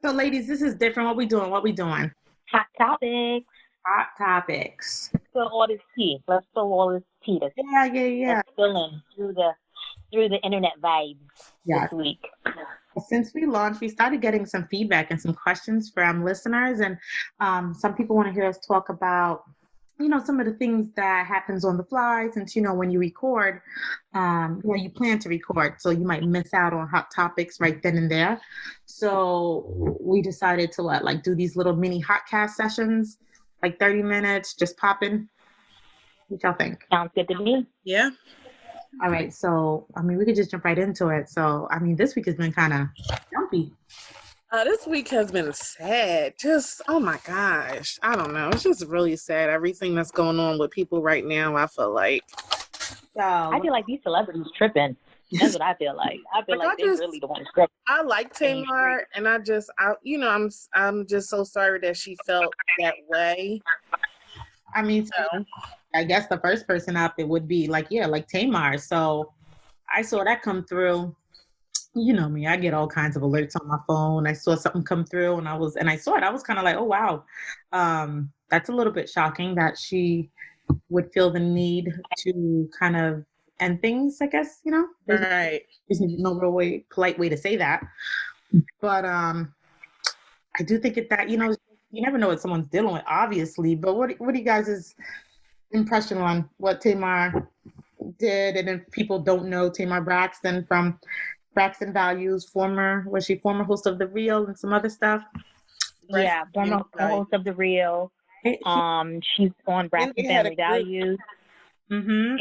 So, ladies, this is different. What we doing? What we doing? Hot topics. Hot topics. Spill all this tea. Let's spill all this tea. Yeah, yeah, That's yeah. spilling through the internet vibes this Yeah. week. Since we launched, we started getting some feedback and some questions from listeners, and some people want to hear us talk about, some of the things that happens on the fly. Since when you record, you plan to record, so you might miss out on hot topics right then and there. So we decided to do these little mini hot cast sessions, like 30 minutes, just popping. What y'all think? Sounds good to me. Yeah. All right, so we could just jump right into it. So this week has been kind of jumpy. This week has been sad. Just, oh my gosh. I don't know. It's just really sad. Everything that's going on with people right now, I feel like. I feel like these celebrities tripping. That's what I feel like. I feel like they're really the ones tripping. I like Tamar, and I'm just so sorry that she felt that way. I guess the first person up it would be like Tamar. So I saw that come through. You know me, I get all kinds of alerts on my phone. I saw something come through and I saw it. I was kind of like, oh wow. That's a little bit shocking that she would feel the need to kind of end things, I guess, Right. There's no real polite way to say that. But I do think that, you never know what someone's dealing with, obviously. But what are you guys' impression on what Tamar did? And if people don't know Tamar Braxton from Braxton Values, former host of The Real and some other stuff. Yeah, former host of The Real. She's on Braxton Family Values. Mm-hmm.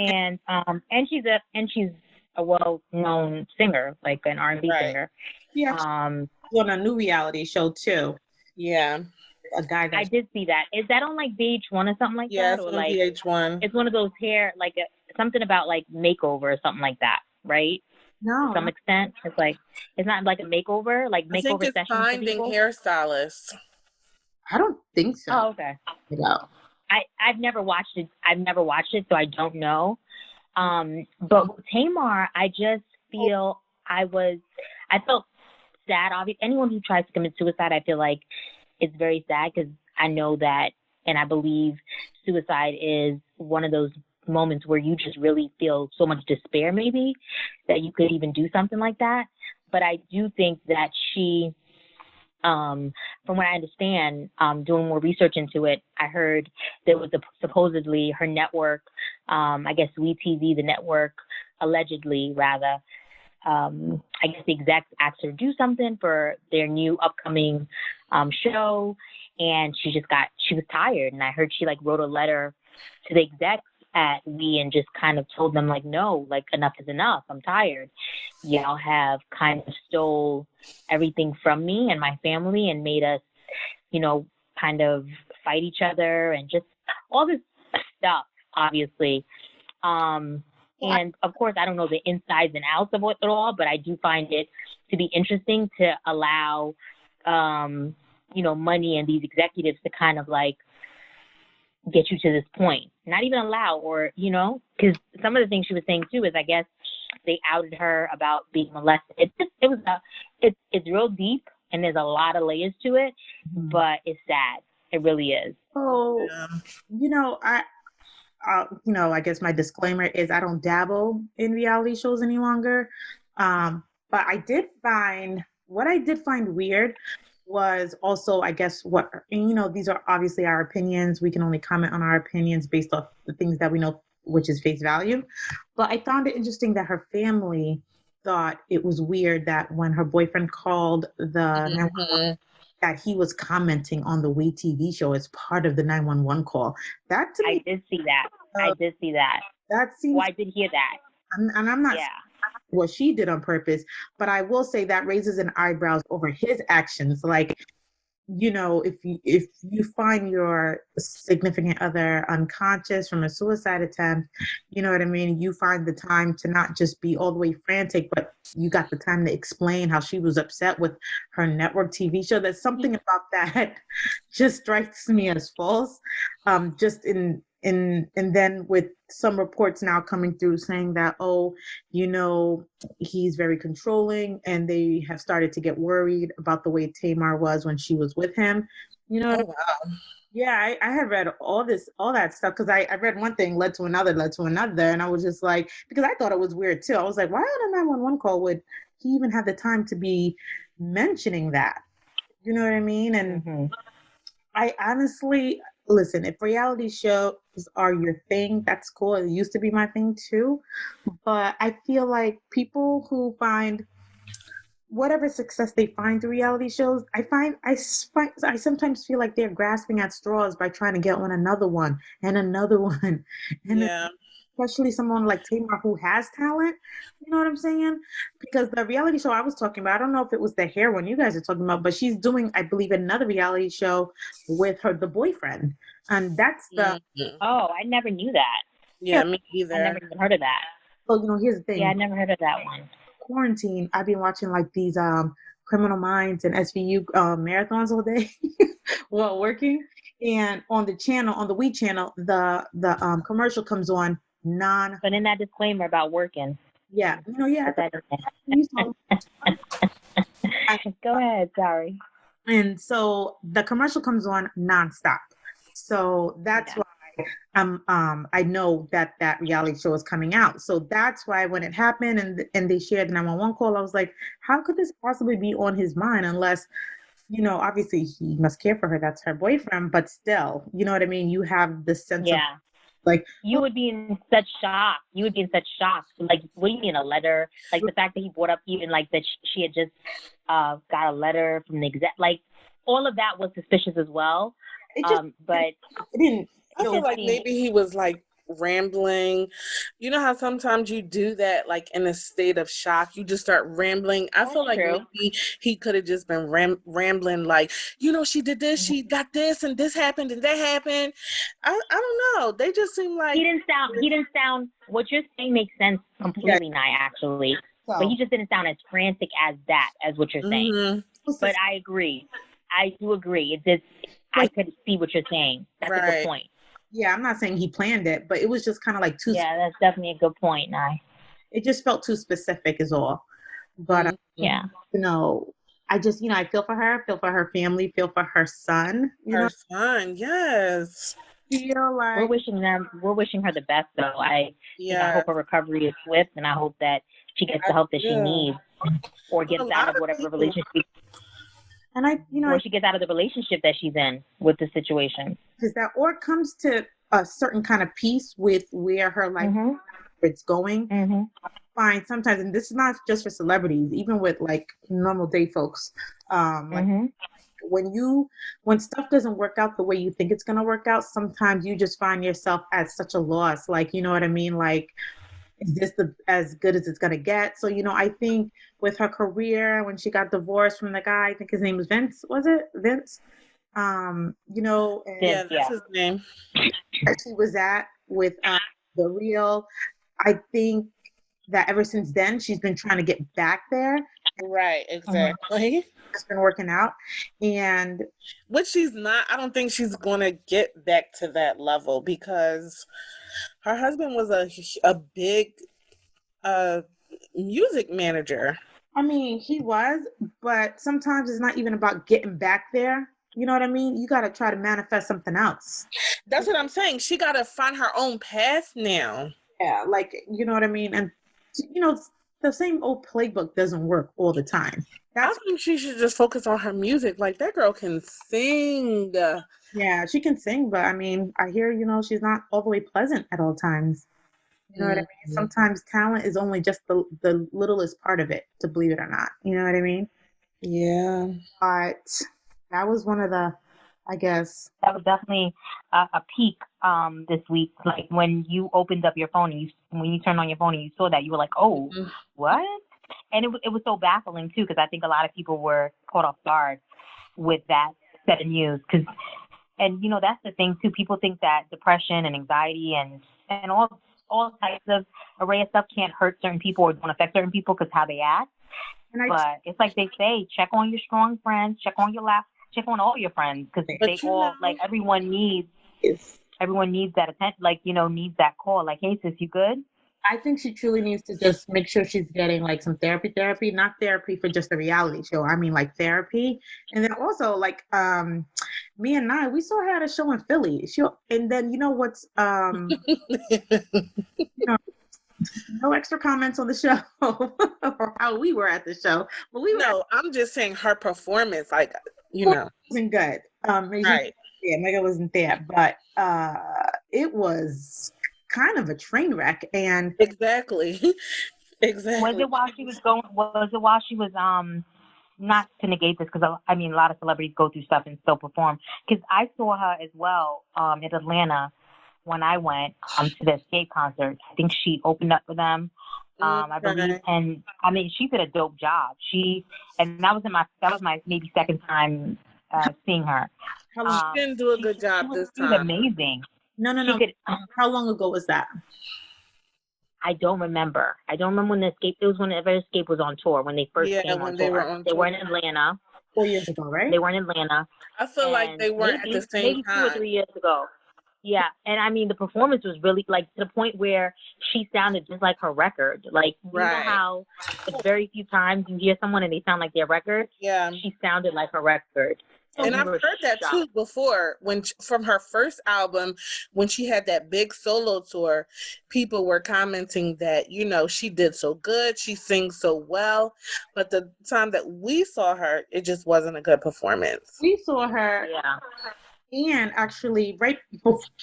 And she's a well-known singer, like an R&B singer. Yeah. She's on a new reality show too. Yeah. A guy I did see that. Is that on like VH1 or something like that? It's on VH1. It's one of those something about like makeover or something like that, right? No. To some extent. It's not like a makeover, like makeover session. It's finding hairstylists. I don't think so. Oh, okay. No. I've never watched it. So I don't know. But with Tamar, I just feel I felt sad. Obviously, anyone who tries to commit suicide, I feel like it's very sad because I know that, and I believe suicide is one of those moments where you just really feel so much despair, maybe, that you could even do something like that. But I do think that she, from what I understand, doing more research into it, I heard there was supposedly her network, I guess WeTV, the network, allegedly rather, I guess the execs asked her to do something for their new upcoming show, and she was tired. And I heard she wrote a letter to the execs at We and just kind of told them no, enough is enough. I'm tired. Y'all have kind of stole everything from me and my family and made us, kind of fight each other and just all this stuff, obviously. And of course, I don't know the insides and outs of it all, but I do find it to be interesting to allow, money and these executives to kind of get you to this point. Not even allow, or, because some of the things she was saying too is, I guess, they outed her about being molested. It's real deep and there's a lot of layers to it, but it's sad. It really is. Oh, I guess my disclaimer is I don't dabble in reality shows any longer. But I did find weird was also, I guess, these are obviously our opinions. We can only comment on our opinions based off the things that we know, which is face value. But I found it interesting that her family thought it was weird that when her boyfriend called that he was commenting on the We TV show as part of the 911 call. That to me, I did see that. That seems. Well, I did hear that. And I'm not what she did on purpose, but I will say that raises an eyebrows over his actions. If you find your significant other unconscious from a suicide attempt, you know what I mean? You find the time to not just be all the way frantic, but you got the time to explain how she was upset with her network TV show. There's something about that just strikes me as false. Just in And then with some reports now coming through saying that, oh, he's very controlling, and they have started to get worried about the way Tamar was when she was with him. You know, Oh wow. yeah, I had read all that stuff because I read one thing led to another, and I was just like, because I thought it was weird too. I was like, why on a 911 call would he even have the time to be mentioning that? You know what I mean? And I honestly, listen, if reality shows are your thing, that's cool. It used to be my thing too. But I feel like people who find whatever success they find through reality shows, I sometimes feel like they're grasping at straws by trying to get on another one and another one. And Yeah. especially someone like Tamar who has talent. You know what I'm saying? Because the reality show I was talking about, I don't know if it was the hair one you guys are talking about, but she's doing, I believe, another reality show with the boyfriend. And that's the Mhm. Oh, I never knew that. Yeah, me I never either. even heard of that. so here's the Yeah, I thing. never heard of that one. Quarantine, I've been watching like these Criminal Minds and SVU marathons all day while working. And on the We channel, the commercial comes on non. But in that disclaimer about working, Yeah, yeah. put that in You saw- there. Go ahead, sorry. And so the commercial comes on nonstop. So that's Yeah. why I know that reality show is coming out. So that's why when it happened and they shared the 911 call, I was like, how could this possibly be on his mind unless, obviously he must care for her. That's her boyfriend, but still, you know what I mean? You have the sense of Yeah. like, You would be in such shock. You would be in such shock. Like, what do you mean a letter? Like the fact that he brought up even like that she had just got a letter from the exec. Like all of that was suspicious as well. it just But it didn't I feel feel like see, maybe he was like rambling. You know how sometimes you do that, like in a state of shock, you just start rambling. I feel that's like true. maybe he could have just been rambling, like, she did this, she got this, and this happened, and that happened. I don't know. They just seem like He didn't sound. What you're saying makes sense yeah. completely, Nye, actually. But So he just didn't sound as frantic as that, as what you're saying. Mhm. But I agree. I do agree. It just, I could see what you're saying. That's a good Right. point. yeah, I'm not saying he planned it, but it was just kind of like too. Yeah, that's definitely a good point, Nye. It just felt too specific, is all. But Mhm. Yeah. I just I feel for her family, feel for her son. Her son, yes. Feel We're like wishing her the best, though. I Yeah. hope her recovery is swift, and I hope that she gets the help that she needs, or Well, gets a out lot of of whatever people, relationship, and or she gets out of the relationship that she's in with the situation. because that or comes to a certain kind of peace with where her life it's going. Fine, sometimes, and this is not just for celebrities, even with like normal day folks. Like when stuff doesn't work out the way you think it's gonna work out, sometimes you just find yourself at such a loss. Like, you know what I mean? Like, is this as good as it's gonna get? So, I think with her career, when she got divorced from the guy, I think his name was Vince, was it? Vince? And yeah, Vince, that's yeah. his name. where she was at with the real, I think that ever since then she's been trying to get back there. Right, exactly. It's been working out. And Which she's not. I don't think she's gonna get back to that level because her husband was a big uh music manager. I mean, he was, but sometimes it's not even about getting back there. You know what I mean? You got to try to manifest something else. That's what I'm saying. She got to find her own path now. Yeah, like, you know what I mean? And, you know, the same old playbook doesn't work all the time. I That's, think she should just focus on her music. Like that girl can sing. yeah, she can sing, but I mean, I hear, she's not all the way pleasant at all times. You know what I mean? Mhm. Sometimes talent is only just the littlest part of it, to believe it or not. You know what I mean? Yeah. But that was one of the, I guess. That was definitely a peak this week. Like when you opened up your phone and when you turned on your phone and you saw that, you were like, "Oh, what?" And it was so baffling too, because I think a lot of people were caught off guard with that set of news. And that's the thing too. People think that depression and anxiety and all types of array of stuff can't hurt certain people or don't affect certain people because how they act. But it's like they say, check on your strong friends, check on all your friends, because they all, like, everyone needs everyone needs that attention, like, needs that call. Like, hey, sis, you good? I think she truly needs to just make sure she's getting like some therapy, not therapy for just a reality show. I mean like therapy. And then also like me and I, we saw her at a show in Philly. And then you know what's you know, no extra comments on the show or how we were at the show. But we were No, I'm just saying her performance, like, wasn't good. Right. Yeah, Mega wasn't there, but it was kind of a train wreck. And Exactly. Was Exactly. it while she was going? Was it while she was not to negate this, because I mean a lot of celebrities go through stuff and still perform. Because I saw her as well in Atlanta when I went to the Escape concert. I think she opened up for them. I believe, and I mean she did a dope job. And that was my maybe second time seeing her. She didn't do a good job this time. She was amazing. No. How long ago was that? I don't remember. When the Escape. It was when Escape was on tour, when they first came on tour. They were in Atlanta. 4 years ago, right? They were in Atlanta. I feel like they weren't at the same time. Maybe 2 or 3 years ago. Yeah, and I mean the performance was really like to the point where she sounded just like her record. Like you know how very few times you hear someone and they sound like their record. Yeah, she sounded like her record. And I've heard that too before. From her first album, when she had that big solo tour, people were commenting that, she did so good, she sings so well. But the time that we saw her, it just wasn't a good performance. We saw her, and actually, right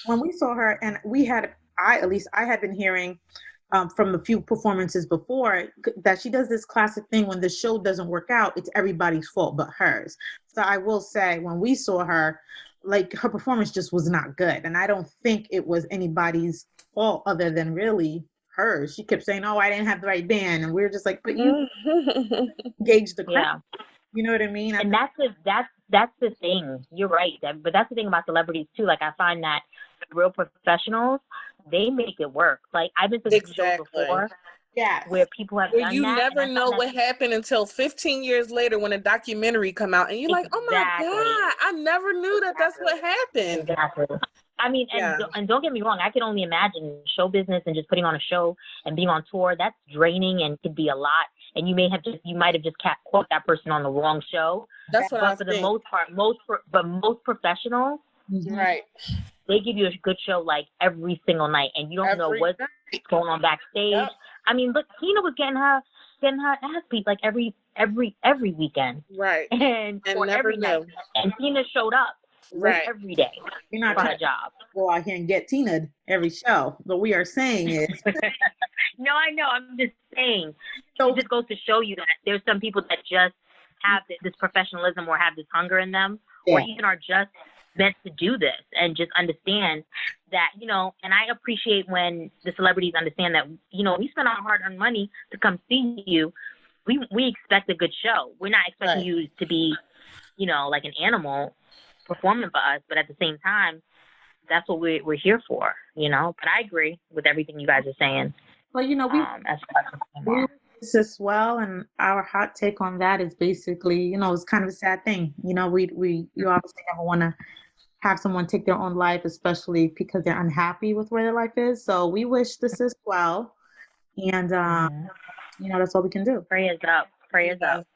when we saw her, and I had been hearing from a few performances before that she does this classic thing when the show doesn't work out, it's everybody's fault but hers. So I will say when we saw her, like her performance just was not good. And I don't think it was anybody's fault other than really hers. She kept saying, oh, I didn't have the right band. And we were just like, but you engaged the crowd. Yeah. You know what I mean? And that's the thing. You're right. But that's the thing about celebrities too. Like I find that real professionals, they make it work. Like I've been to the show before. Yeah, where people have done you that. You never know what happened until 15 years later when a documentary come out and you're like, oh my God, I never knew that that's what happened. Exactly. I mean, and don't get me wrong, I can only imagine show business and just putting on a show and being on tour, that's draining and could be a lot. And you might have just caught that person on the wrong show. That's what I think. But for the most part, most professionals, right, they give you a good show like every single night, and you don't know what's going on backstage. Yep. I mean, look, Tina was getting her ass beat like every weekend, right, and every night, and Tina showed up every day. You're not trying to job. Go out here and get Tina every show. What we are saying is, no, I know. I'm just saying. So it just goes to show you that there's some people that just have this professionalism or have this hunger in them, or even are just meant to do this and just understand that, and I appreciate when the celebrities understand that, we spend our hard-earned money to come see you. We expect a good show. We're not expecting you to be, like an animal performing for us, but at the same time, that's what we're here for, But I agree with everything you guys are saying. Well, we as well, and our hot take on that is basically, it's kind of a sad thing. You obviously never want to have someone take their own life, especially because they're unhappy with where their life is. So we wish the sis well, and that's all we can do. Prayers up. Prayers up.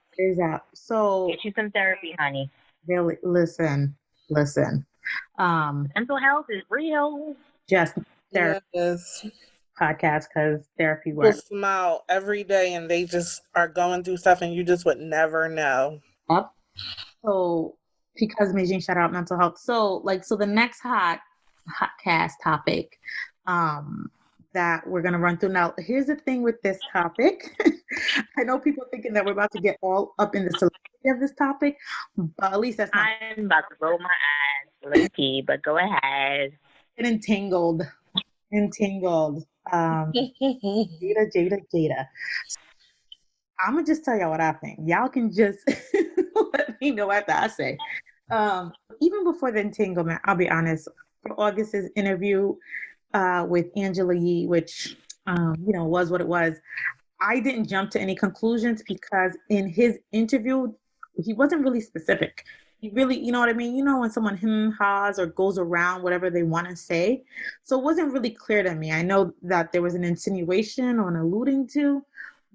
So get you some therapy, honey. Really, listen. Mental health is real. Just therapy. Yes. Podcast, because therapy works. People smile every day and they just are going through stuff and you just would never know. Yep. So because Beijing shout out mental health. So the next hot cast topic that we're gonna run through. Now, here's the thing with this topic. I know people thinking that we're about to get all up in the celebrity of this topic, but at least that's not. I'm about to roll my eyes, Lucy, but go ahead. Entangled. Jada. I'm gonna just tell y'all what I think. Y'all can just let me know after I say. Even before the entanglement, I'll be honest. For August's interview with Angela Yee, which was what it was, I didn't jump to any conclusions because in his interview he wasn't really specific. he really, you know what I mean? You know, when someone haws or goes around whatever they want to say. So it wasn't really clear to me. I know that there was an insinuation or an alluding to,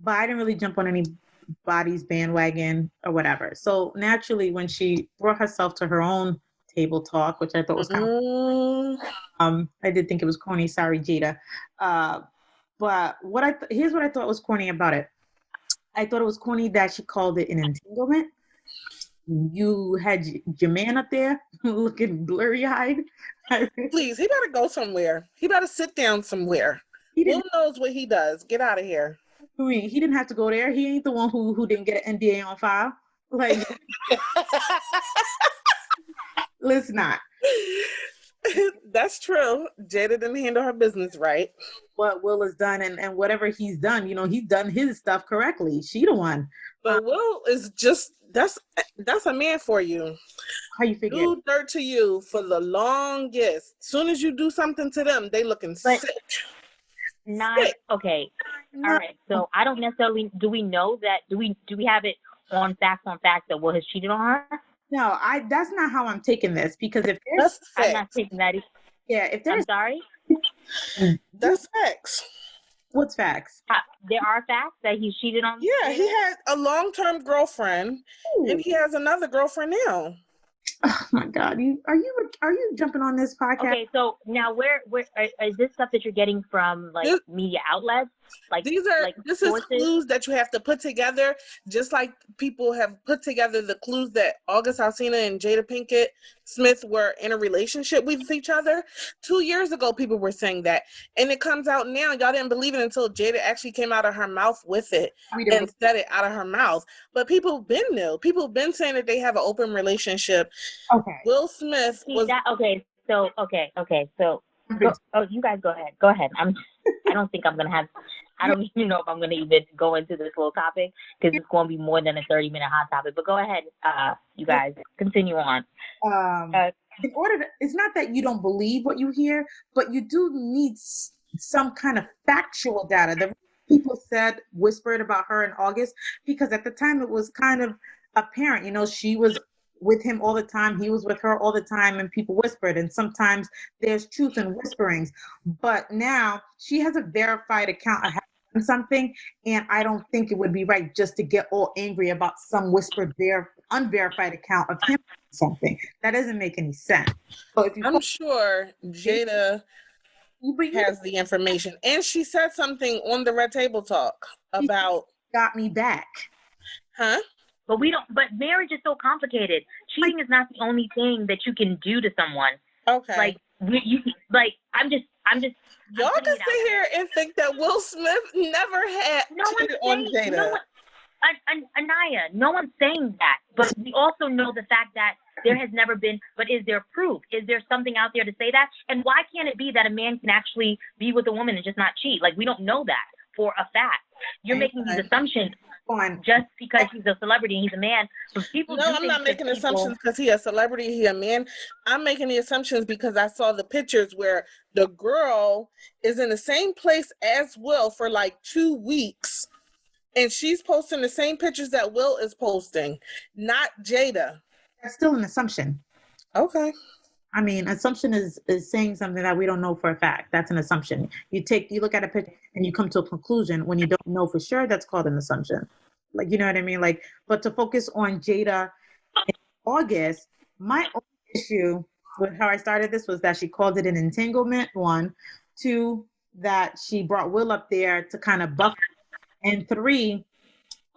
but I didn't really jump on anybody's bandwagon or whatever. So naturally, when she brought herself to her own table talk, which I thought was kind of, Mm, I did think it was corny. Sorry, Jada. Uh, but here's what I thought was corny about it. I thought it was corny that she called it an entanglement. You had your man up there looking blurry eyed. please, he better go somewhere. He better sit down somewhere. He Will didn't. knows what he does. Get out of here. I mean, he didn't have to go there. He ain't the one who didn't get an NDA on file. Like, let's not. That's true. Jada didn't handle her business right. What Will has done and whatever he's done, you know, he's done his stuff correctly. She the one. But Will is just that's a man for you. How you figure? Do dirt to you for the longest. Soon as you do something to them, they looking But sick. not Sick. okay. No, All right. So I don't necessarily do we know that do we have it on facts that Will has cheated on her? no, that's not how I'm taking this because if there's That's I'm not facts. taking that. yeah, if I'm there's sorry. That's facts. what's facts? There are facts that he's cheated on. Yeah, he had a long-term girlfriend, and he has another girlfriend now. Oh my God, are you jumping on this podcast? Okay, so now where is this stuff that you're getting from like media outlets? Like This is sources? clues that you have to put together, just like people have put together the clues that August Alsina and Jada Pinkett Smith were in a relationship with each other. 2 years ago, people were saying that, and it comes out now. Y'all didn't believe it until Jada actually came out of her mouth with it and said it out of her mouth. But people been knew. People been saying that they have an open relationship. Okay. Will Smith was okay. So you guys go ahead. Go ahead. I don't think I'm gonna have. I don't even know if I'm gonna even go into this little topic because it's going to be more than a 30-minute hot topic. But go ahead, you guys continue on. In order to, it's not that you don't believe what you hear, but you do need some kind of factual data. The people whispered about her in August because at the time it was kind of apparent, you know, she was with him all the time, he was with her all the time, and people whispered, and sometimes there's truth in whisperings. But now she has a verified account of having something, and I don't think it would be right just to get all angry about some whispered unverified account of him something. That doesn't make any sense. So I'm sure Jada has the information, and she said something on the Red Table Talk about got me back. Huh? But marriage is so complicated. Cheating is not the only thing that you can do to someone. Okay. Like I'm just. Y'all can sit here and think that Will Smith never had cheated on Jada. Anaya, no one's saying that. But we also know the fact that there has never been. But is there proof? Is there something out there to say that? And why can't it be that a man can actually be with a woman and just not cheat? Like we don't know that for a fact. You're making these assumptions just because he's a celebrity and he's a man. But people I'm not making assumptions because he's a celebrity, he's a man. I'm making the assumptions because I saw the pictures where the girl is in the same place as Will for like 2 weeks. And she's posting the same pictures that Will is posting, not Jada. That's still an assumption. Okay. I mean, assumption is saying something that we don't know for a fact. That's an assumption. You look at a picture and you come to a conclusion when you don't know for sure. That's called an assumption. Like, you know what I mean? Like, but to focus on Jada in August, my only issue with how I started this was that she called it an entanglement. 1, 2, that she brought Will up there to kind of buff, and 3,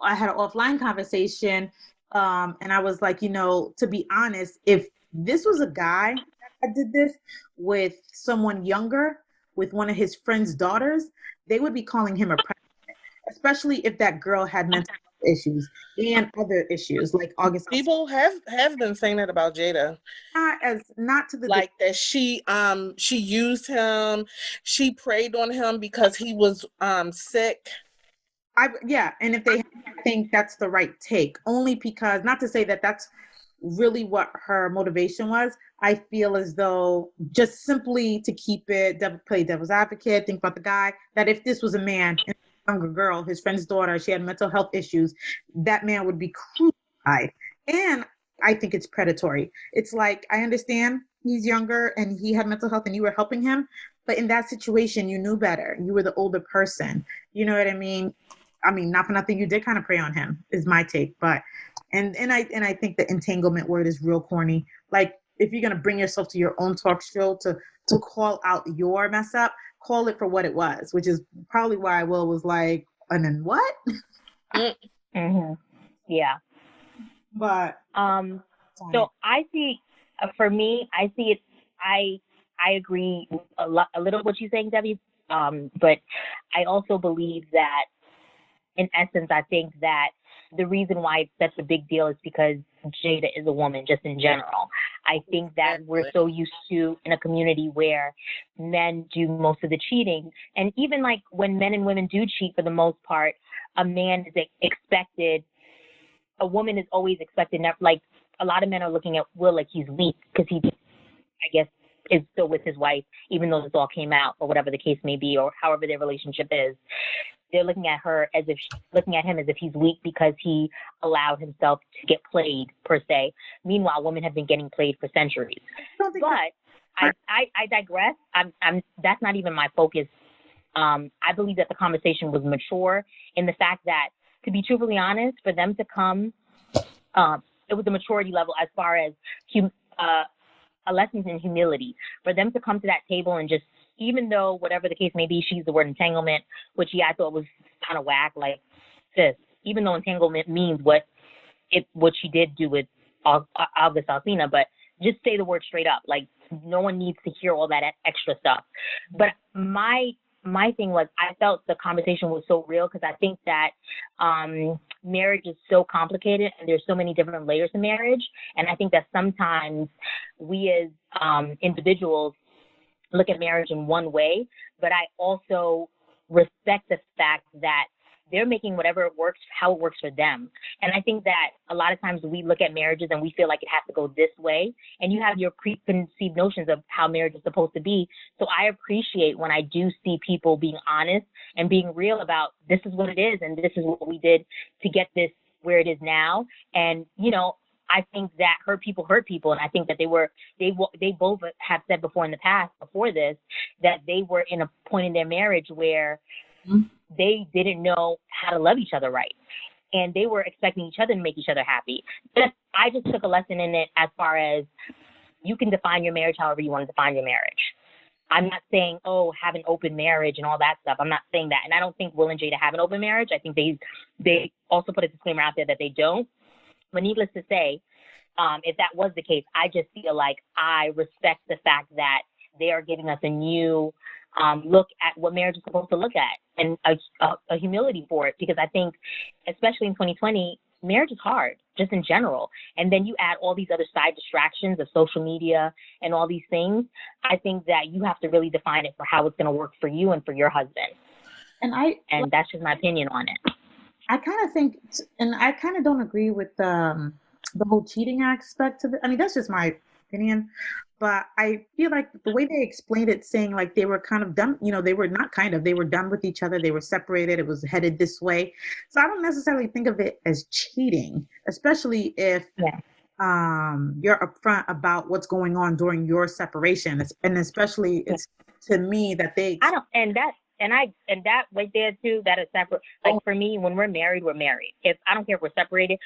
I had an offline conversation, and I was like, you know, to be honest, if this was a guy that did this with someone younger, with one of his friend's daughters, they would be calling him a predator, especially if that girl had mental health issues and other issues like August. People have been saying that about Jada. Not to the like that she used him, she preyed on him because he was sick. And if they think that's the right take, only because, not to say that that's really what her motivation was. I feel as though just simply to keep it, play devil's advocate, think about the guy, that if this was a man and a younger girl, his friend's daughter, she had mental health issues, that man would be crucified. And I think it's predatory. It's like, I understand he's younger and he had mental health and you were helping him, but in that situation, you knew better. You were the older person. You know what I mean? I mean, not for nothing, you did kind of prey on him, is my take. But and I think the entanglement word is real corny. Like, if you're gonna bring yourself to your own talk show to call out your mess up, call it for what it was, which is probably why Will was like, and then what? Mm-hmm. Yeah. But so I see, for me, I see it. I agree a little what you're saying, Debbie. But I also believe that, in essence, I think that the reason why it's such a big deal is because Jada is a woman, just in general. I think that we're so used to, in a community where men do most of the cheating, and even like when men and women do cheat, for the most part, a man is expected. A woman is always expected. Like, a lot of men are looking at Will like he's weak because he, I guess, is still with his wife, even though this all came out, or whatever the case may be, or however their relationship is. They're looking at him as if he's weak because he allowed himself to get played, per se. Meanwhile, women have been getting played for centuries. But I digress. That's not even my focus. I believe that the conversation was mature in the fact that, to be truthfully honest, for them to come, it was a maturity level as far as a lesson in humility. For them to come to that table and just, even though whatever the case may be, she used the word entanglement, which I thought was kind of whack. Like, sis, even though entanglement means what she did do with August Alsina, but just say the word straight up. Like, no one needs to hear all that extra stuff. But my thing was, I felt the conversation was so real because I think that marriage is so complicated and there's so many different layers of marriage. And I think that sometimes we as individuals look at marriage in one way, but I also respect the fact that they're making whatever it works, how it works for them. And I think that a lot of times we look at marriages and we feel like it has to go this way, and you have your preconceived notions of how marriage is supposed to be. So I appreciate when I do see people being honest and being real about, this is what it is and this is what we did to get this where it is now. And, you know, I think that hurt people, and I think that they both have said before in the past, before this, that they were in a point in their marriage where they didn't know how to love each other right, and they were expecting each other to make each other happy. I just took a lesson in it as far as, you can define your marriage however you want to define your marriage. I'm not saying, have an open marriage and all that stuff. I'm not saying that, and I don't think Will and Jada have an open marriage. I think they also put a disclaimer out there that they don't. But needless to say, if that was the case, I just feel like I respect the fact that they are giving us a new look at what marriage is supposed to look at, and a humility for it. Because I think, especially in 2020, marriage is hard, just in general. And then you add all these other side distractions of social media and all these things. I think that you have to really define it for how it's going to work for you and for your husband. And that's just my opinion on it. I kind of think, and I kind of don't agree with the whole cheating aspect of it. I mean, that's just my opinion, but I feel like the way they explained it, saying like they were kind of done, you know, they were done with each other. They were separated. It was headed this way. So I don't necessarily think of it as cheating, especially if you're upfront about what's going on during your separation. And especially it's to me that they, And that right there too, that is separate. Like, for me, when we're married, we're married. If I don't care if we're separated,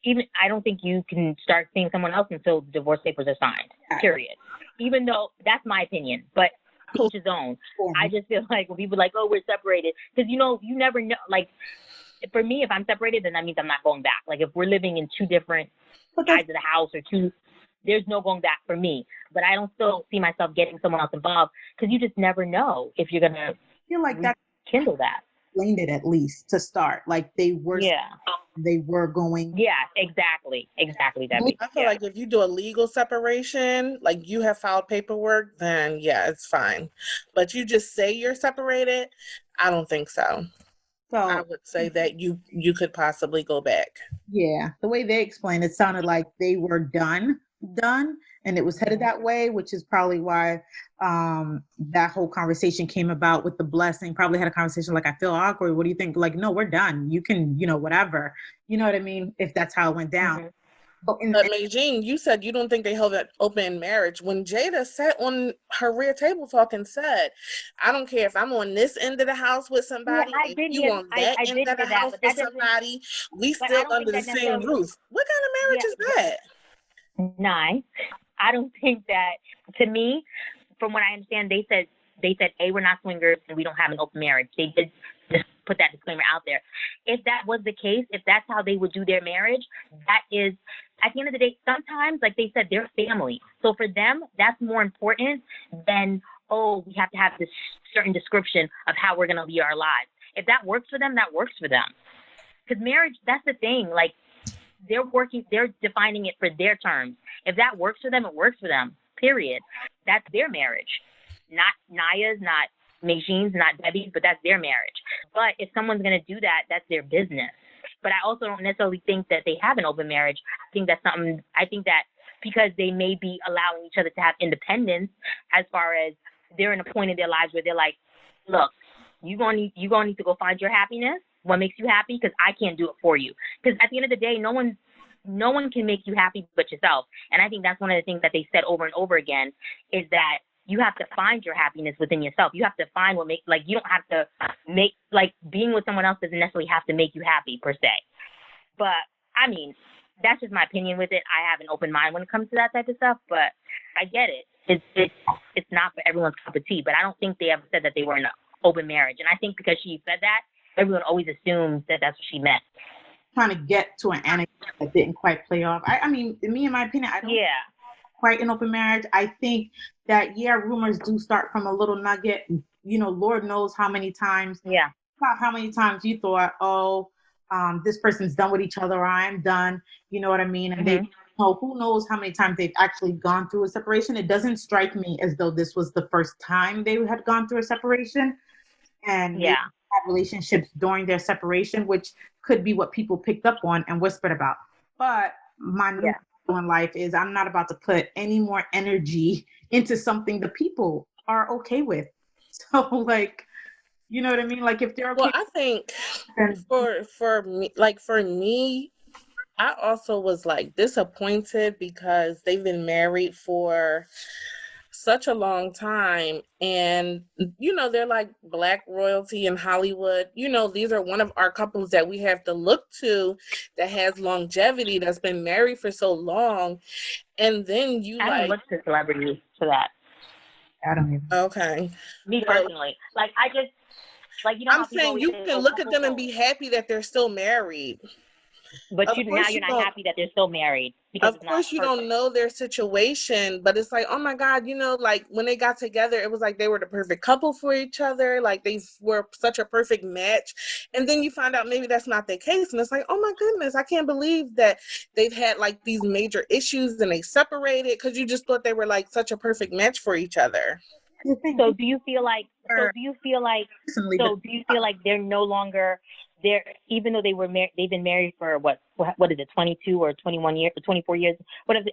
even I don't think you can start seeing someone else until the divorce papers are signed. Period. Even though that's my opinion, but to each his own. I just feel like when people are like, we're separated, because you never know. Like, for me, if I'm separated, then that means I'm not going back. Like, if we're living in two different sides of the house there's no going back for me. But I don't still see myself getting someone else involved, because you just never know if you're gonna feel like that kindle that. Explained it at least to start. Like, they were going. Yeah, exactly, Debbie. I feel like if you do a legal separation, like you have filed paperwork, then yeah, it's fine. But you just say you're separated, I don't think so. So I would say that you could possibly go back. Yeah, the way they explained it sounded like they were done, and it was headed that way, which is probably why that whole conversation came about with the blessing. Probably had a conversation like, I feel awkward. What do you think? Like, no, we're done. You can, whatever. You know what I mean? If that's how it went down. But Meijing, you said you don't think they held an open marriage. When Jada sat on her Rare Table Talk and said, I don't care if I'm on this end of the house with somebody, Yeah, if you on that I end did of the hear that, house but with that doesn't. somebody, we But I still don't under think the that same necessarily. roof. What kind of marriage is that? Nice. I don't think that. To me, from what I understand, they said, we're not swingers and we don't have an open marriage. They did just put that disclaimer out there. If that was the case, if that's how they would do their marriage, that is, at the end of the day, sometimes, like they said, they're family. So for them, that's more important than, oh, we have to have this certain description of how we're going to lead our lives. If that works for them, that works for them. Because marriage, that's the thing. Like, they're defining it for their terms. If that works for them, it works for them, period. That's their marriage. Not Naya's, not Meijing's, not Debbie's, but that's their marriage. But if someone's going to do that, that's their business. But I also don't necessarily think that they have an open marriage. I think that because they may be allowing each other to have independence, as far as they're in a point in their lives where they're like, look, you're gonna need to go find your happiness. What makes you happy? Because I can't do it for you. Because at the end of the day, no one can make you happy but yourself. And I think that's one of the things that they said over and over again, is that you have to find your happiness within yourself. You have to find what makes, like, you don't have to make, like, being with someone else doesn't necessarily have to make you happy per se. But I mean, that's just my opinion with it. I have an open mind when it comes to that type of stuff, but I get it. It's not for everyone's cup of tea, but I don't think they ever said that they were in an open marriage. And I think because she said that, everyone always assumes that that's what she meant. Trying to get to an anecdote that didn't quite play off. I mean, me, in my opinion, I don't quite an open marriage. I think that, rumors do start from a little nugget. You know, Lord knows how many times. Yeah. About how many times you thought, oh, this person's done with each other, or I'm done. You know what I mean? And they, who knows how many times they've actually gone through a separation. It doesn't strike me as though this was the first time they had gone through a separation. And they had relationships during their separation, which could be what people picked up on and whispered about. But my new goal in life is I'm not about to put any more energy into something the people are okay with. So, like, you know what I mean? Like, if they're okay. Well, I think for me, I also was like disappointed because they've been married for such a long time, and you know, they're like Black royalty in Hollywood. You know, these are one of our couples that we have to look to that has longevity, that's been married for so long. And then I don't look to celebrities for that. I don't even. Okay. Me personally, like, I just, like, you know, I'm saying you can look at them and be happy that they're still married. But now you're not happy that they're still married. Because of course, you don't know their situation, but it's like, oh my God, you know, like when they got together, it was like they were the perfect couple for each other. Like they were such a perfect match. And then you find out maybe that's not the case. And it's like, oh my goodness, I can't believe that they've had like these major issues and they separated because you just thought they were like such a perfect match for each other. So do you feel like they're no longer there, even though they've been married for what is it, 22 or 21 years, 24 years?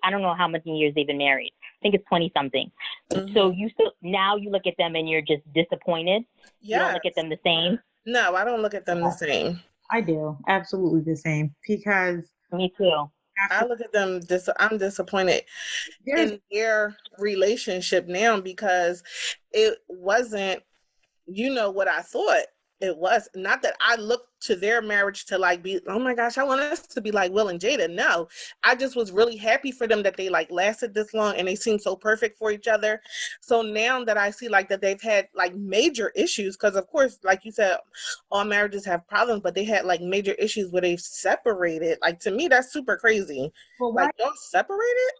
I don't know how many years they've been married. I think it's 20 something. Mm-hmm. So now you look at them and you're just disappointed. You don't look at them the same. No, I don't look at them the same. I do, absolutely the same, because me too. I look at them, I'm disappointed in their relationship now because it wasn't, you know, what I thought it was. Not that I looked to their marriage to like be, oh my gosh, I want us to be like Will and Jada. No, I just was really happy for them that they like lasted this long and they seem so perfect for each other. So now that I see like that they've had like major issues, because of course, like you said, all marriages have problems, but they had like major issues where they've separated. Like to me, that's super crazy. Well, like y'all separated?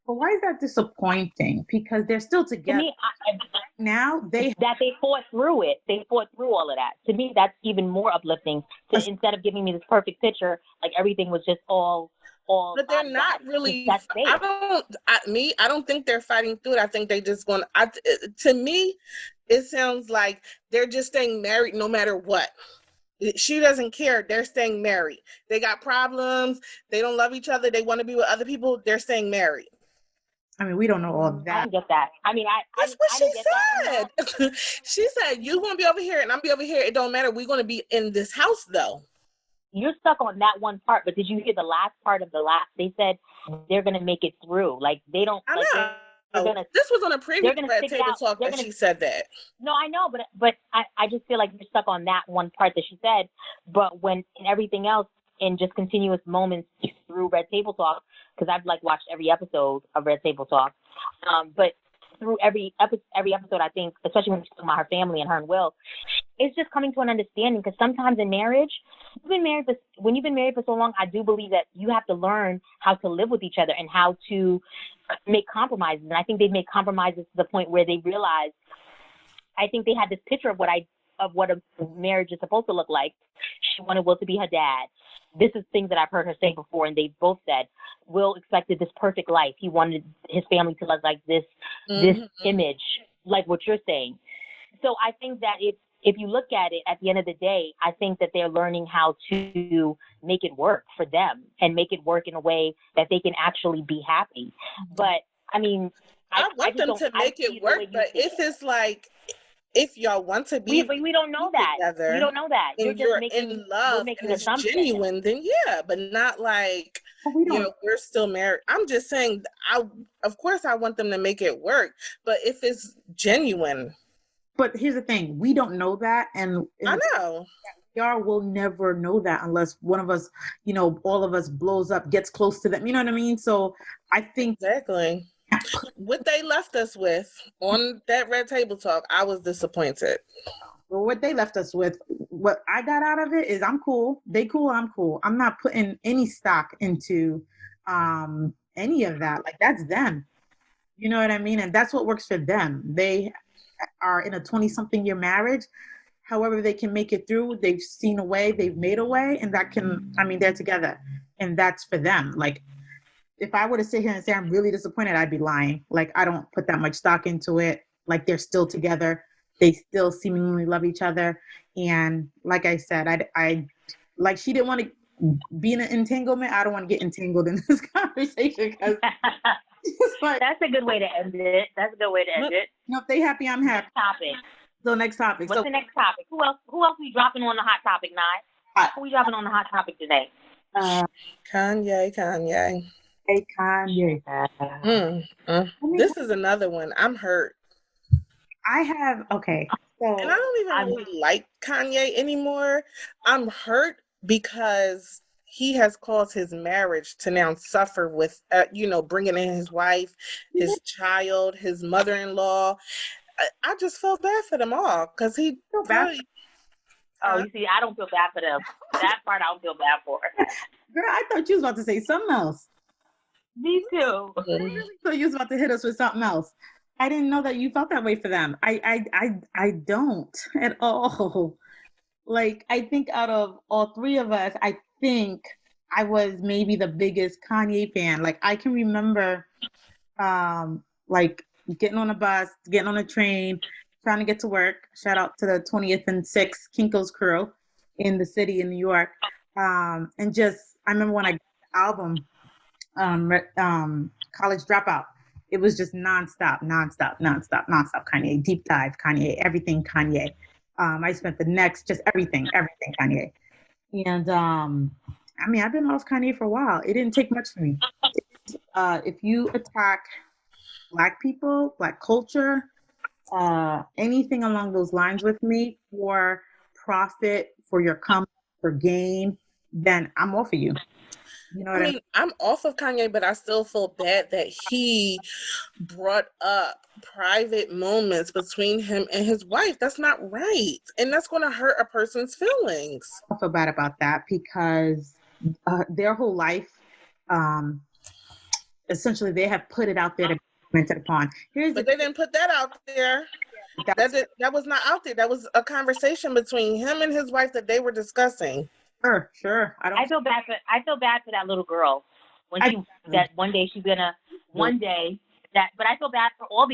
Well, why is that disappointing? Because they're still together. To me, now they fought through it. They fought through all of that. To me, that's even more uplifting. Instead of giving me this perfect picture, like everything was just all. But they're not really. I don't think they're fighting through it. I think they just going. To me, it sounds like they're just staying married no matter what. She doesn't care. They're staying married. They got problems. They don't love each other. They want to be with other people. They're staying married. I mean, we don't know all of that. I don't get that. I mean, that's what she said. She said, "You gonna be over here, and I'm be over here. It don't matter. We're gonna be in this house, though." you're stuck on that one part, but did you hear the last part of the last? They said they're gonna make it through. Like they don't. I like know. they're gonna. This was on a previous They're gonna Red stick it Table out. Talk They're that gonna. she said that. No, I know, but I just feel like you're stuck on that one part that she said. But when in everything else, in just continuous moments through Red Table Talk, because I've like watched every episode of Red Table Talk, but through every episode, I think, especially when she's talking about her family and her and Will, it's just coming to an understanding. Because sometimes in marriage, when you've been married for so long, I do believe that you have to learn how to live with each other and how to make compromises. And I think they've made compromises to the point where they realize, I think they had this picture of what a marriage is supposed to look like. She wanted Will to be her dad. This is things that I've heard her say before, and they both said Will expected this perfect life. He wanted his family to look like this image, like what you're saying. So I think that if you look at it at the end of the day, I think that they're learning how to make it work for them and make it work in a way that they can actually be happy. But I mean, I want them to make it work, but if it's like, if y'all want to be we don't know that. together, we don't know that. And you're in love and it's genuine, then yeah, but not like, we're still married. I'm just saying, of course I want them to make it work, but if it's genuine. But here's the thing, we don't know that, and I know. y'all will never know that unless one of us, all of us blows up, gets close to them. You know what I mean? So I think exactly what they left us with on that Red Table Talk, I was disappointed. Well, what they left us with, what I got out of it is I'm cool. They cool, I'm cool. I'm not putting any stock into any of that. Like, that's them. You know what I mean? And that's what works for them. They are in a 20-something year marriage. However they can make it through, they've seen a way, they've made a way, and they're together. And that's for them. Like, if I were to sit here and say I'm really disappointed, I'd be lying. Like, I don't put that much stock into it. Like, they're still together. They still seemingly love each other. And like I said, I like, she didn't want to be in an entanglement. I don't want to get entangled in this conversation because like, that's a good way to end it. If they happy, I'm happy. Next topic. So next topic. What's the next topic? Who else we dropping on the hot topic, Nye? Who we dropping on the hot topic today? Kanye. Hey, Kanye. This is another one. I'm hurt. Okay. So, and I don't even really like Kanye anymore. I'm hurt because he has caused his marriage to now suffer with, bringing in his wife, his child, his mother-in-law. I just felt bad for them all because he feel bad. You see, I don't feel bad for them. That part I don't feel bad for. Girl, I thought you was about to say something else. Me too. I really thought you was about to hit us with something else. I didn't know that you felt that way for them. I don't at all. Like, I think out of all three of us, I think I was maybe the biggest Kanye fan. Like, I can remember, like, getting on a bus, getting on a train, trying to get to work. Shout out to the 20th and 6th Kinko's crew in the city in New York. And I remember when I got the album, College Dropout, it was just nonstop Kanye, deep dive Kanye, everything Kanye. I spent the next, just everything Kanye. And I've been off Kanye for a while. It didn't take much for me. If you attack Black people, Black culture, anything along those lines with me for profit, for your comfort, for gain, then I'm off of you. You know what I mean? I'm off of Kanye, but I still feel bad that he brought up private moments between him and his wife. That's not right. And that's going to hurt a person's feelings. I feel bad about that because their whole life, essentially, they have put it out there to be commented upon. But they didn't put that out there. That was not out there. That was a conversation between him and his wife that they were discussing. Sure. I feel bad for that little girl when that one day she's gonna but I feel bad for all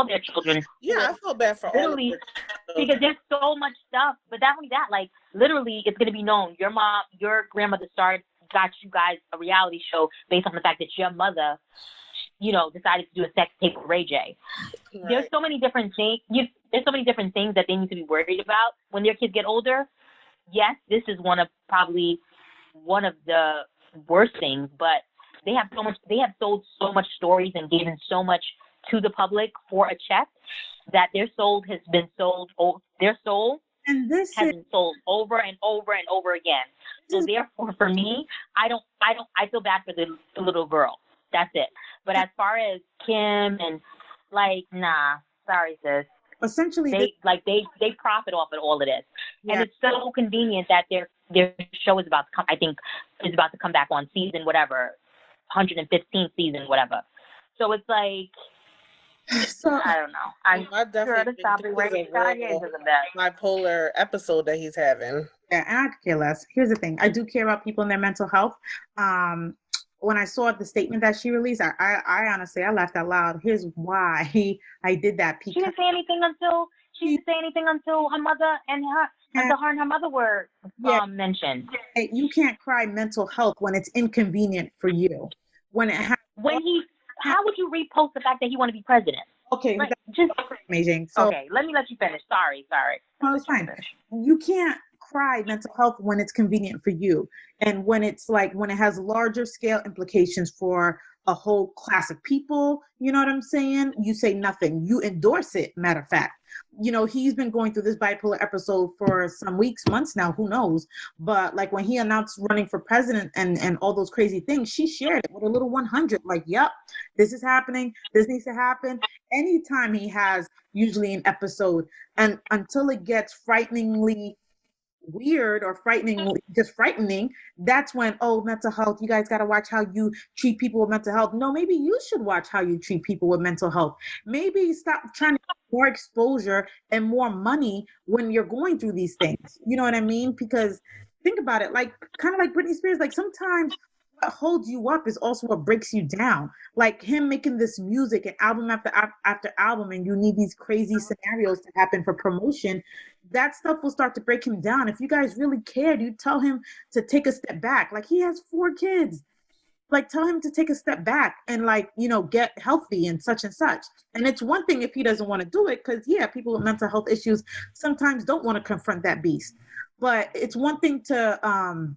their children. Yeah, I feel bad for all of them. Because there's so much stuff. But not only that, like, literally it's gonna be known. Your grandmother got you guys a reality show based on the fact that your mother, decided to do a sex tape with Ray J. Right. There's so many different things. There's so many different things that they need to be worried about when their kids get older. Yes, this is one of probably one of the worst things, but they have sold so much stories and given so much to the public for a check that their soul has been sold. Their soul And this has is been sold over and over and over again. So therefore, for me, I feel bad for the little girl. That's it. But as far as Kim and like, nah, sorry, sis. essentially They profit off of all of this, and it's so convenient that their show is about to come. I think is about to come back on season whatever, 115th season whatever. So it's like, so I don't know. I'm I sure definitely the think stopping this is rate a Kanye real is the best. bipolar episode that he's having. yeah, and I could care less. Here's the thing. I do care about people and their mental health. When I saw the statement that she released, I honestly, I laughed out loud. Here's why I did that. She didn't say anything until her mother and her mother were mentioned. You can't cry mental health when it's inconvenient for you. When it How would you repost the fact that he want to be president? Okay, like, that's just amazing. So okay, let me let you finish. Sorry. no, it's fine. You can't cry mental health when it's convenient for you, and when it's like when it has larger scale implications for a whole class of people. You know what I'm saying? You say nothing. You endorse it. Matter of fact, he's been going through this bipolar episode for some weeks, months now. Who knows? But like when he announced running for president and all those crazy things, she shared it with a little 100. Like, yep, this is happening. This needs to happen. Anytime he has usually an episode, and until it gets frighteningly weird or frightening, that's when, oh, mental health, you guys got to watch how you treat people with mental health. No, maybe you should watch how you treat people with mental health. Maybe stop trying to get more exposure and more money when you're going through these things. You know what I mean? Because think about it, like kind of like Britney Spears, like sometimes what holds you up is also what breaks you down. Like him making this music and album after album, and you need these crazy scenarios to happen for promotion. That stuff will start to break him down. If you guys really cared, you tell him to take a step back. Like he has 4 kids. Like tell him to take a step back and like, get healthy and such and such. And it's one thing if he doesn't want to do it, because people with mental health issues sometimes don't want to confront that beast. But it's one thing to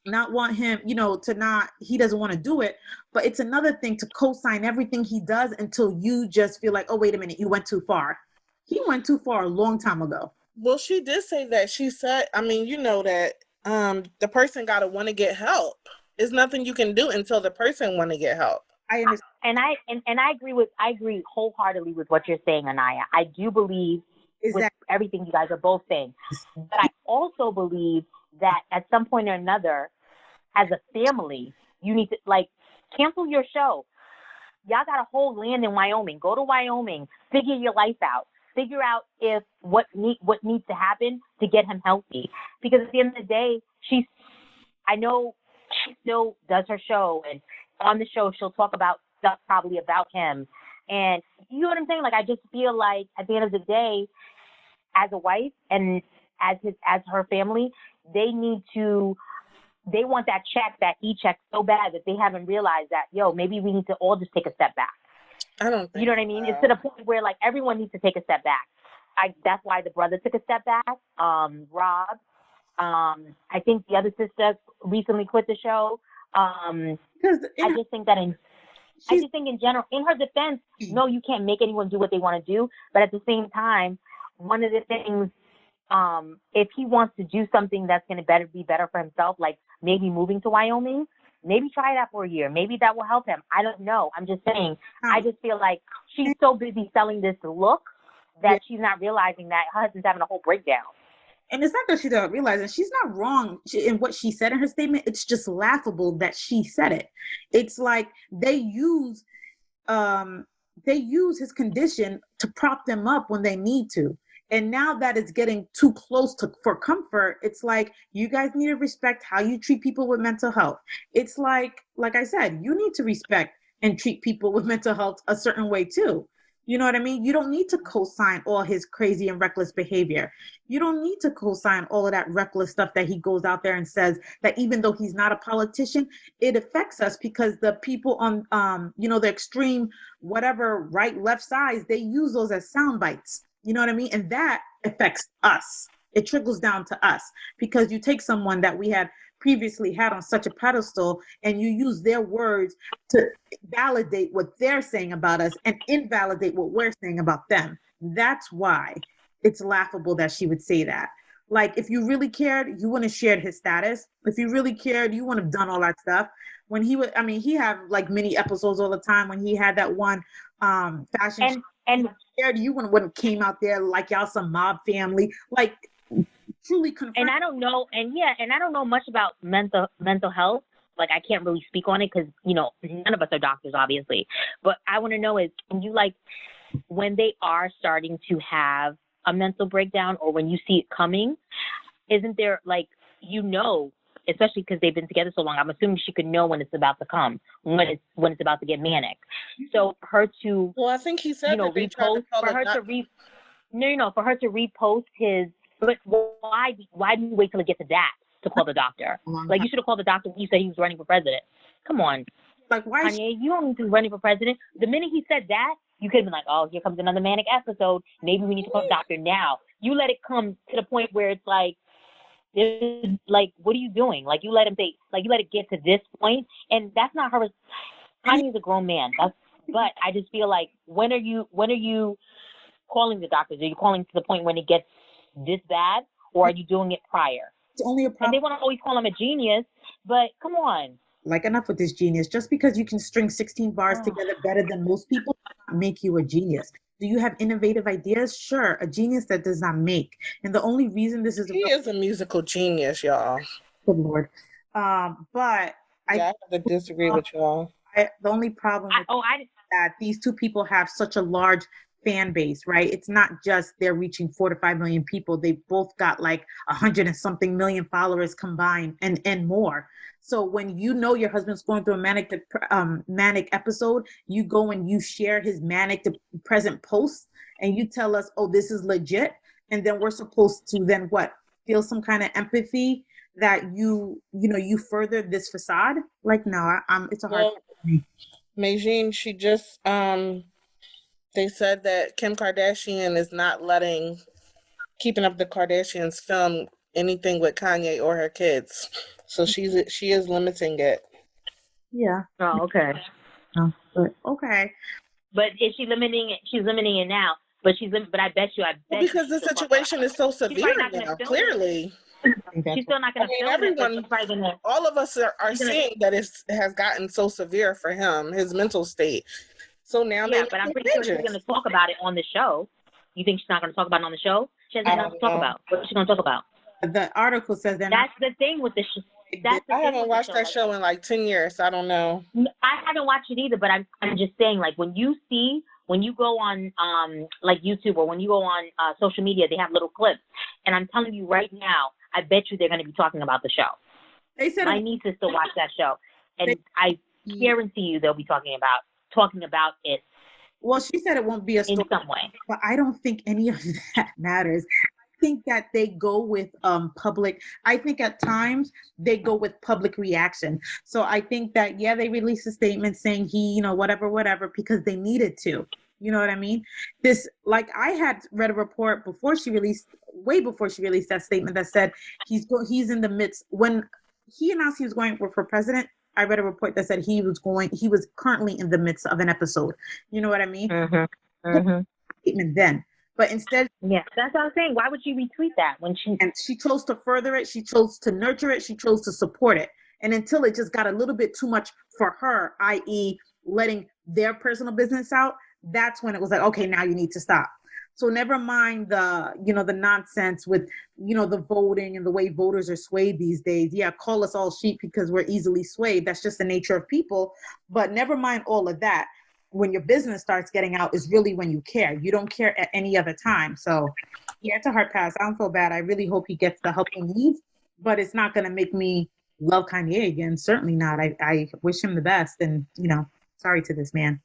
not want him, he doesn't want to do it. But it's another thing to co-sign everything he does until you just feel like, oh, wait a minute, you went too far. He went too far a long time ago. Well, she did say that. She said, I mean, that the person got to want to get help. There's nothing you can do until the person want to get help. I understand. And I agree wholeheartedly with what you're saying, Anaya. I do believe with everything you guys are both saying. But I also believe that at some point or another, as a family, you need to cancel your show. Y'all got a whole land in Wyoming. Go to Wyoming. Figure your life out. Figure out if what needs to happen to get him healthy. Because at the end of the day, I know she still does her show, and on the show she'll talk about stuff probably about him. And you know what I'm saying? Like I just feel like at the end of the day, as a wife and as her family, they want that check that he checks so bad that they haven't realized that, maybe we need to all just take a step back. I don't think you know what I mean? It's to the point where like everyone needs to take a step back. That's why the brother took a step back. Rob. I think the other sister recently quit the show. I just think in general, in her defense, no, you can't make anyone do what they want to do. But at the same time, one of the things, if he wants to do something that's going to be better for himself, like maybe moving to Wyoming, maybe try that for a year. Maybe that will help him. I don't know. I'm just saying, I just feel like she's so busy selling this look that she's not realizing that her husband's having a whole breakdown. And it's not that she doesn't realize it. She's not wrong in what she said in her statement. It's just laughable that she said it. It's like they use his condition to prop them up when they need to. And now that it's getting too close for comfort, it's like, you guys need to respect how you treat people with mental health. It's like I said, you need to respect and treat people with mental health a certain way too. You know what I mean? You don't need to co-sign all his crazy and reckless behavior. You don't need to co-sign all of that reckless stuff that he goes out there and says, that even though he's not a politician, it affects us because the people on, the extreme, whatever, right, left sides, they use those as sound bites. You know what I mean? And that affects us. It trickles down to us because you take someone that we had previously had on such a pedestal, and you use their words to validate what they're saying about us and invalidate what we're saying about them. That's why it's laughable that she would say that. Like, if you really cared, you wouldn't have shared his status. If you really cared, you wouldn't have done all that stuff. When he would, I mean, he had like mini episodes all the time. When he had that one fashion show, and cared, you wouldn't have came out there like y'all some mob family. Like, truly confront. And I don't know, and I don't know much about mental health. Like, I can't really speak on it because, you know, none of us are doctors, obviously. But I want to know is, can you, like, when they are starting to have a mental breakdown, or when you see it coming, isn't there, like, you know, especially because they've been together so long, I'm assuming she could know when it's about to come, when it's about to get manic. So for her to, well, I think he said, you know, repost, for her to repost his, but why do you wait till it gets to that to call the doctor? Like, you should have called the doctor when you said he was running for president. Come on. Like, why? Kanye, you don't need to be running for president. The minute he said that, you could have been like, oh, here comes another manic episode. Maybe we need to call the doctor now. You let it come to the point where it's like, what are you doing? Like, you let it get to this point, and that's not her. Kanye's a grown man. But I just feel like, when are you calling the doctors? Are you calling to the point when it gets this bad, or are you doing it prior? It's only a problem. And they want to always call him a genius, but come on. Like, enough with this genius. Just because you can string 16 bars together better than most people does not make you a genius. Do you have innovative ideas? Sure. A genius that does not make. And the only reason this is... He is a musical genius, y'all. Good Lord. But I have to disagree with y'all. The only problem is that these two people have such a large fan base, right? It's not just they're reaching 4 to 5 million people. They both got like 100 and something million followers combined and more. So when you know your husband's going through a manic episode, you go and you share his manic to present posts, and you tell us, oh, this is legit. And then we're supposed to then what? Feel some kind of empathy that you further this facade? Like, no, it's a hard thing. Meijin, she just they said that Kim Kardashian is not letting Keeping Up the Kardashians film anything with Kanye or her kids. So she is limiting it. Yeah. Oh, okay. But okay. But is she limiting it? She's limiting it now. But I bet you. Because the situation is so severe now. Clearly. She's still not going to film everyone, it. all of us are seeing that it has gotten so severe for him, his mental state. So now, but I'm pretty sure she's going to talk about it on the show. You think she's not going to talk about it on the show? She has nothing to talk about. What is she going to talk about? The article says that. That's the thing with the show. I haven't watched that show in like 10 years. I don't know. I haven't watched it either, but I'm just saying, like, when you go on like YouTube, or when you go on social media, they have little clips, and I'm telling you right now, I bet you they're going to be talking about the show. They said my nieces still watch that show, and I guarantee you they'll be talking about it. Well, she said it won't be a story in some way, but I don't think any of that matters. I think that they go with public. I think at times they go with public reaction. So I think that they released a statement saying he, whatever, because they needed to. You know what I mean? This, like, I had read a report way before she released that statement that said he's in the midst. When he announced he was going for president, I read a report that said he was currently in the midst of an episode. You know what I mean? Mm-hmm. Statement then. But instead, that's what I'm saying. Why would she retweet that when she chose to further it? She chose to nurture it. She chose to support it. And until it just got a little bit too much for her, i.e., letting their personal business out, that's when it was like, okay, now you need to stop. So never mind the nonsense with, the voting and the way voters are swayed these days. Yeah, call us all sheep because we're easily swayed. That's just the nature of people. But never mind all of that. When your business starts getting out is really when you care. You don't care at any other time. So it's a hard pass. I don't feel bad. I really hope he gets the help he needs, but it's not going to make me love Kanye again. Certainly not. I wish him the best, and sorry to this man.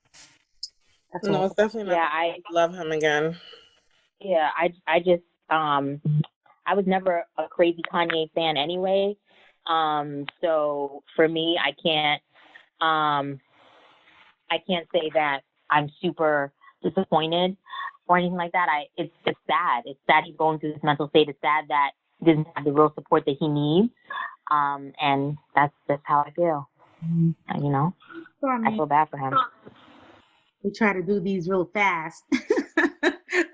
That's all. It's definitely not. I love him again. Yeah, I just I was never a crazy Kanye fan anyway. So for me, I can't say that I'm super disappointed or anything like that. It's sad. It's sad he's going through this mental state. It's sad that he doesn't have the real support that he needs. And that's just how I feel. You know, So, I feel bad for him. We try to do these real fast.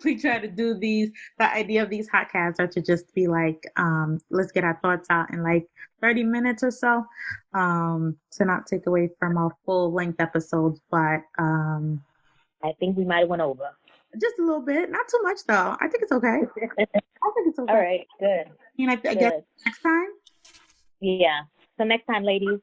We try to do these. The idea of these podcasts are to just be like, let's get our thoughts out in like 30 minutes or so, to not take away from our full length episodes. But I think we might have went over. Just a little bit, not too much though. I think it's okay. I think it's okay. All right, good. I guess next time. Yeah. So next time, ladies,